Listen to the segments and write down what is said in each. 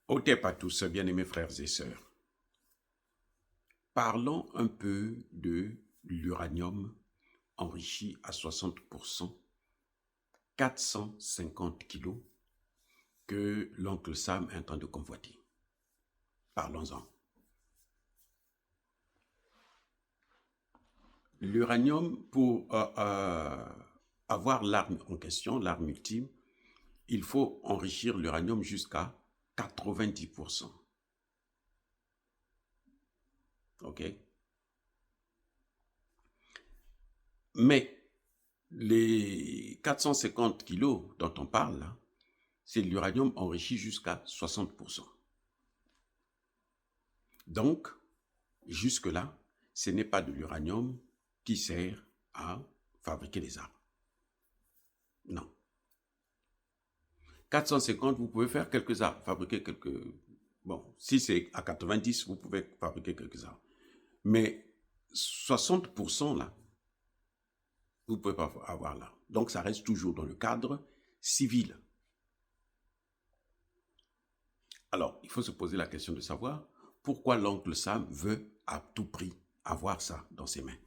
Otep à tous, bien-aimés frères et sœurs. Parlons un peu de l'uranium enrichi à 60%, 450 kilos, que l'oncle Sam est en train de convoiter. Parlons-en. L'uranium, pour avoir l'arme en question, l'arme ultime, il faut enrichir l'uranium jusqu'à 90%. OK? Mais les 450 kilos dont on parle, là, c'est l'uranium enrichi jusqu'à 60%. Donc, jusque-là, ce n'est pas de l'uranium qui sert à fabriquer des armes. Non. 450, vous pouvez faire quelques armes, fabriquer quelques... Bon, si c'est à 90, vous pouvez fabriquer quelques armes. Mais 60% là, vous ne pouvez pas avoir là. Donc, ça reste toujours dans le cadre civil. Alors, il faut se poser la question de savoir pourquoi l'oncle Sam veut à tout prix avoir ça dans ses mains.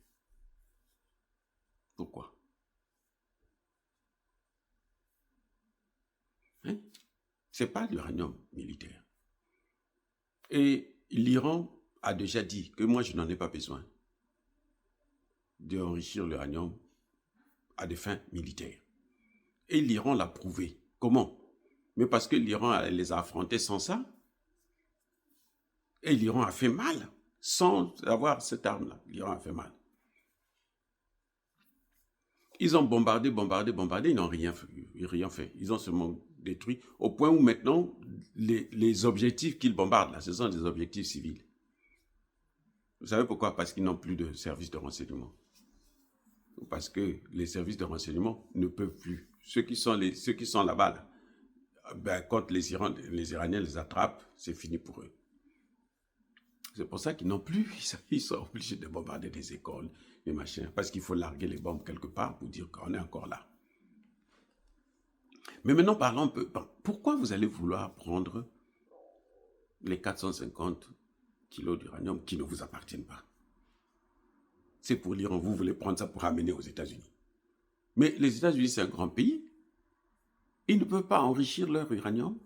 Pourquoi? Hein? Ce n'est pas l'uranium militaire. Et l'Iran a déjà dit que moi, je n'en ai pas besoin d'enrichir l'uranium à des fins militaires. Et l'Iran l'a prouvé. Comment? Mais parce que l'Iran les a affrontés sans ça. Et l'Iran a fait mal sans avoir cette arme-là. L'Iran a fait mal. Ils ont bombardé, ils n'ont rien fait. Ils ont seulement détruit au point où maintenant, les objectifs qu'ils bombardent, là, ce sont des objectifs civils. Vous savez pourquoi? Parce qu'ils n'ont plus de services de renseignement. Parce que les services de renseignement ne peuvent plus. Ceux qui sont là-bas, là, ben, quand les Iraniens les attrapent, c'est fini pour eux. C'est pour ça qu'ils n'ont plus. Ils sont obligés de bombarder des écoles, des machins, parce qu'il faut larguer les bombes quelque part pour dire qu'on est encore là. Mais maintenant, parlons un peu. Pourquoi vous allez vouloir prendre les 450 kilos d'uranium qui ne vous appartiennent pas? C'est pour l'Iran. Vous voulez prendre ça pour ramener aux États-Unis. Mais les États-Unis, c'est un grand pays. Ils ne peuvent pas enrichir leur uranium.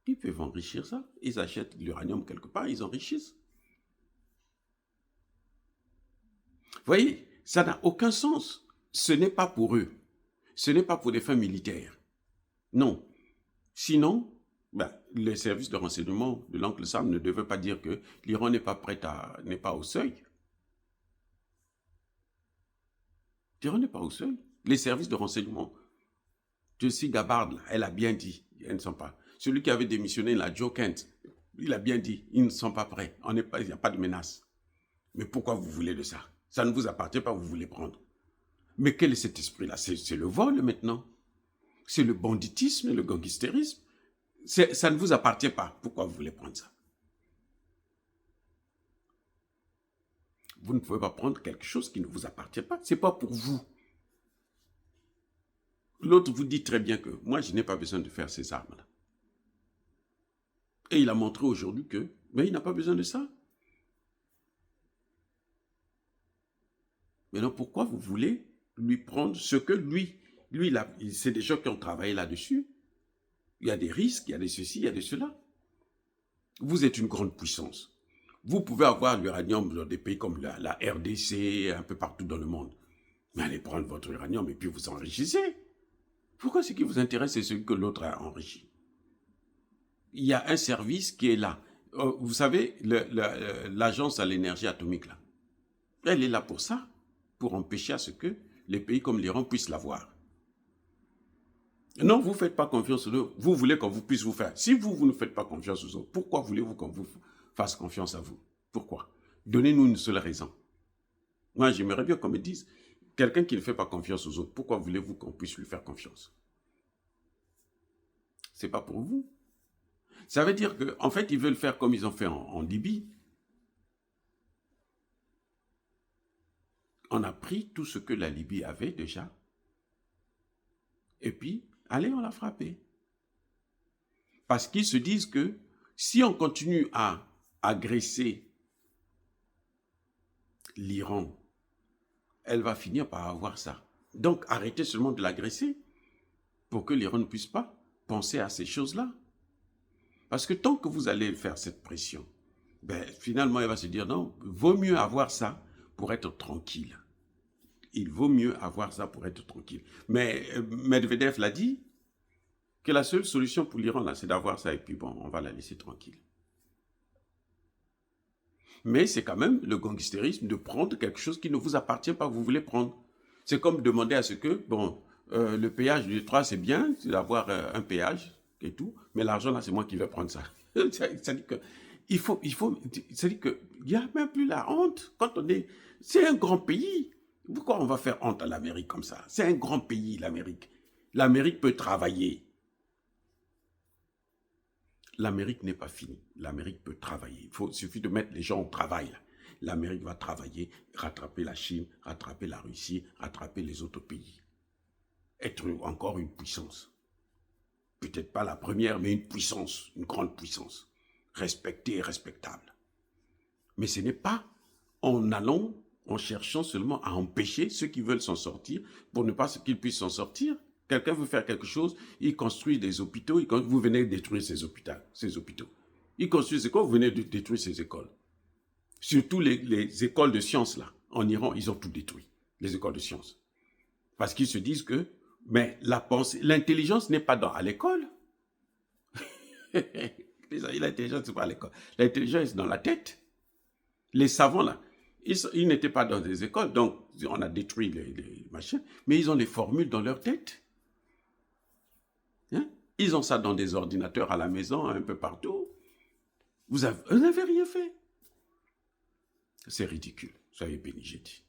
Ils peuvent enrichir ça. Ils achètent l'uranium quelque part, ils enrichissent. Vous voyez, ça n'a aucun sens. Ce n'est pas pour eux. Ce n'est pas pour des fins militaires. Non. Sinon, ben, les services de renseignement de l'oncle Sam ne devaient pas dire que l'Iran n'est pas n'est pas au seuil. L'Iran n'est pas au seuil. Les services de renseignement, Tulsi Gabbard, elle a bien dit, elles ne sont pas. Celui qui avait démissionné, là, Joe Kent, il a bien dit, ils ne sont pas prêts. Il n'y a pas de menace. Mais pourquoi vous voulez de ça? Ça ne vous appartient pas, vous voulez prendre. Mais quel est cet esprit-là? C'est le vol maintenant. C'est le banditisme, le gangstérisme. Ça ne vous appartient pas. Pourquoi vous voulez prendre ça? Vous ne pouvez pas prendre quelque chose qui ne vous appartient pas. Ce n'est pas pour vous. L'autre vous dit très bien que moi, je n'ai pas besoin de faire ces armes-là. Et il a montré aujourd'hui que il n'a pas besoin de ça. Maintenant, pourquoi vous voulez lui prendre ce que lui c'est des gens qui ont travaillé là-dessus. Il y a des risques, il y a des ceci, il y a des cela. Vous êtes une grande puissance. Vous pouvez avoir l'uranium dans des pays comme la RDC, un peu partout dans le monde. Mais allez prendre votre uranium et puis vous enrichissez. Pourquoi ce qui vous intéresse, c'est ce que l'autre a enrichi? Il y a un service qui est là. Vous savez, l'agence à l'énergie atomique, là, elle est là pour ça, pour empêcher à ce que les pays comme l'Iran puissent l'avoir. Non, vous ne faites pas confiance aux autres. Vous voulez qu'on vous puisse vous faire. Si vous ne faites pas confiance aux autres, pourquoi voulez-vous qu'on vous fasse confiance à vous? Pourquoi? Donnez-nous une seule raison. Moi, j'aimerais bien qu'on me dise, quelqu'un qui ne fait pas confiance aux autres, pourquoi voulez-vous qu'on puisse lui faire confiance? Ce n'est pas pour vous. Ça veut dire qu'en fait, ils veulent faire comme ils ont fait en Libye. On a pris tout ce que la Libye avait déjà. Et puis, allez, on l'a frappé. Parce qu'ils se disent que si on continue à agresser l'Iran, elle va finir par avoir ça. Donc, arrêtez seulement de l'agresser pour que l'Iran ne puisse pas penser à ces choses-là. Parce que tant que vous allez faire cette pression, ben, finalement, elle va se dire non, vaut mieux avoir ça pour être tranquille. Il vaut mieux avoir ça pour être tranquille. Mais Medvedev l'a dit, que la seule solution pour l'Iran, là, c'est d'avoir ça et puis bon, on va la laisser tranquille. Mais c'est quand même le gangstérisme de prendre quelque chose qui ne vous appartient pas, vous voulez prendre. C'est comme demander à ce que, bon, le péage du Détroit, c'est bien, c'est d'avoir un péage et tout, mais l'argent, là, c'est moi qui vais prendre ça. C'est-à-dire que, c'est-à-dire qu'il n'y a même plus la honte quand on est... C'est un grand pays. Pourquoi on va faire honte à l'Amérique comme ça? C'est un grand pays, l'Amérique. L'Amérique peut travailler. L'Amérique n'est pas finie. L'Amérique peut travailler. Il suffit de mettre les gens au travail. L'Amérique va travailler, rattraper la Chine, rattraper la Russie, rattraper les autres pays. Être encore une puissance. Peut-être pas la première, mais une puissance, une grande puissance. Respectée et respectable. Mais ce n'est pas en allant, en cherchant seulement à empêcher ceux qui veulent s'en sortir, pour ne pas qu'ils puissent s'en sortir. Quelqu'un veut faire quelque chose, il construit des hôpitaux, vous venez détruire ces hôpitaux. Il construit des écoles, vous venez de détruire ces écoles. Surtout les écoles de sciences, là. En Iran, ils ont tout détruit, les écoles de sciences. Parce qu'ils se disent que, mais la pensée, l'intelligence n'est pas à l'école. L'intelligence n'est pas à l'école. L'intelligence est dans la tête. Les savants, là, ils n'étaient pas dans des écoles, donc on a détruit les machins, mais ils ont des formules dans leur tête. Hein? Ils ont ça dans des ordinateurs à la maison, un peu partout. Vous n'avez rien fait. C'est ridicule. Soyez bénis, j'ai dit.